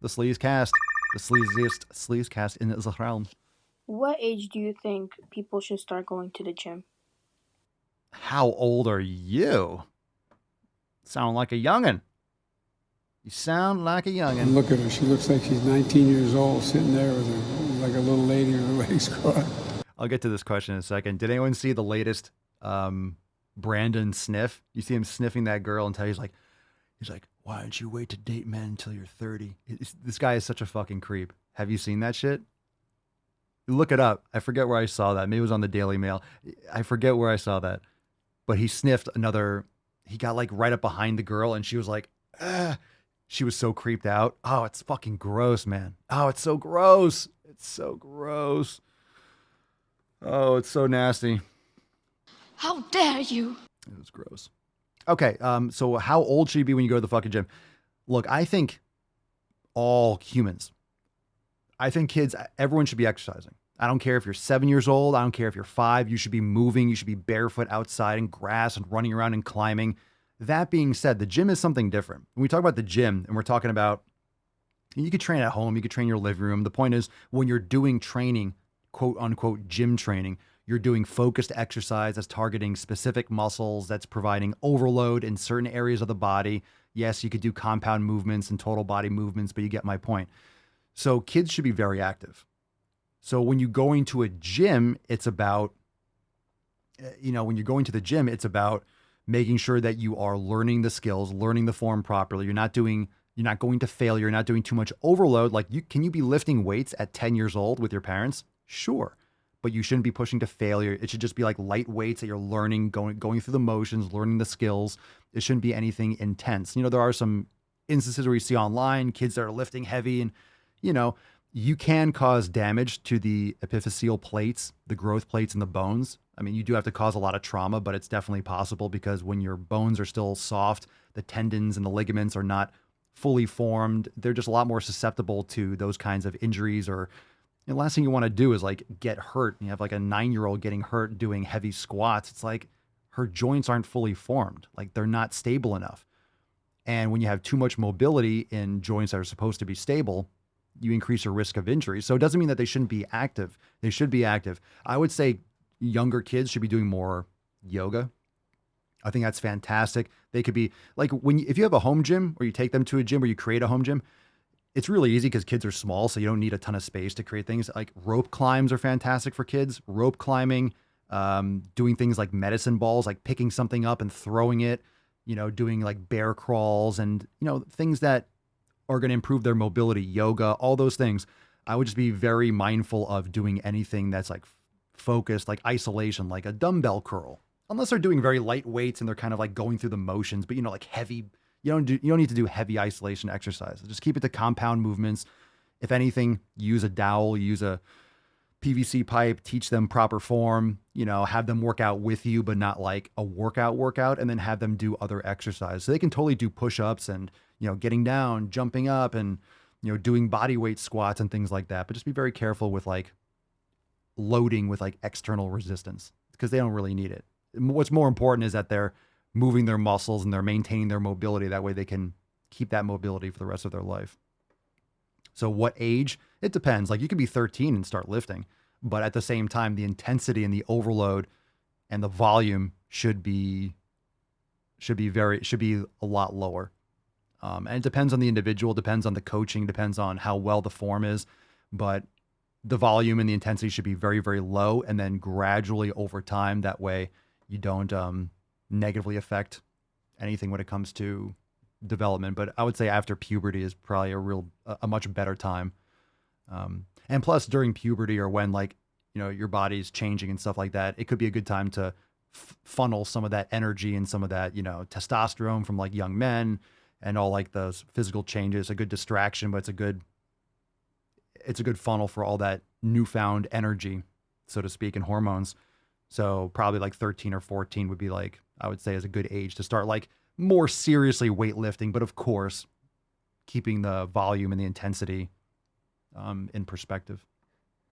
The sleaze cast. The sleaziest sleaze cast in Israel. What age do you think people should start going to the gym? How old are you? Sound like a youngin'. You sound like a youngin'. Look at her. She looks like she's 19 years old, sitting there with her, like a little lady with her legs crossed. I'll get to this question in a second. Did anyone see the latest Brandon sniff? You see him sniffing that girl until he's like, why don't you wait to date men until you're 30? This guy is such a fucking creep. Have you seen that shit? Look it up. I forget where I saw that. Maybe it was on the Daily Mail. I forget where I saw that. But he sniffed another. He got like right up behind the girl, and she was like, ah. She was so creeped out. Oh, it's fucking gross, man. Oh, it's so gross. It's so gross. Oh, it's so nasty. How dare you? It was gross. Okay, so how old should you be when you go to the fucking gym? Look, I think all humans, I think kids, everyone should be exercising. I don't care if you're 7 years old. I don't care if you're 5. You should be moving. You should be barefoot outside in grass and running around and climbing. That being said, the gym is something different. When we talk about the gym and we're talking about, you could train at home, you could train in your living room. The point is, when you're doing training, quote unquote, gym training, you're doing focused exercise that's targeting specific muscles, that's providing overload in certain areas of the body. Yes, you could do compound movements and total body movements, but you get my point. So kids should be very active. So when you're going to a gym, it's about, when you're going to the gym, it's about making sure that you are learning the skills, learning the form properly. You're not going to failure. You're not doing too much overload. Like can you be lifting weights at 10 years old with your parents? Sure. But you shouldn't be pushing to failure. It should just be like light weights that you're learning, going through the motions, learning the skills. It shouldn't be anything intense. There are some instances where you see online kids that are lifting heavy and, you can cause damage to the epiphyseal plates, the growth plates in the bones. I mean, you do have to cause a lot of trauma, but it's definitely possible because when your bones are still soft, the tendons and the ligaments are not fully formed. They're just a lot more susceptible to those kinds of injuries. Or the last thing you want to do is like get hurt. You have like a 9-year-old getting hurt doing heavy squats. It's like her joints aren't fully formed. Like they're not stable enough. And when you have too much mobility in joints that are supposed to be stable, you increase your risk of injury. So it doesn't mean that they shouldn't be active. They should be active. I would say younger kids should be doing more yoga. I think that's fantastic. They could be like if you have a home gym or you take them to a gym or you create a home gym, it's really easy because kids are small. So you don't need a ton of space to create things. Like rope climbs are fantastic for kids. Rope climbing, doing things like medicine balls, like picking something up and throwing it, doing like bear crawls and, things that are going to improve their mobility, yoga, all those things. I would just be very mindful of doing anything that's like focused, like isolation, like a dumbbell curl, unless they're doing very light weights and they're kind of like going through the motions, but like heavy, you don't need to do heavy isolation exercises. Just keep it to compound movements. If anything, use a dowel, use a PVC pipe, teach them proper form, have them work out with you, but not like a workout, and then have them do other exercise. So they can totally do push-ups and, getting down, jumping up and, doing body weight squats and things like that. But just be very careful with like loading with like external resistance because they don't really need it. What's more important is that they're moving their muscles and they're maintaining their mobility. That way they can keep that mobility for the rest of their life. So what age? It depends. Like you could be 13 and start lifting, but at the same time, the intensity and the overload and the volume should be a lot lower. And it depends on the individual, depends on the coaching, depends on how well the form is, but the volume and the intensity should be very, very low. And then gradually over time, that way you don't negatively affect anything when it comes to development. But I would say after puberty is probably a much better time. And plus during puberty or when like, your body's changing and stuff like that, it could be a good time to funnel some of that energy and some of that, testosterone from like young men and all like those physical changes, a good distraction, but it's a good funnel for all that newfound energy, so to speak, and hormones. So probably like 13 or 14 would be like, I would say is a good age to start like more seriously weightlifting, but of course, keeping the volume and the intensity in perspective.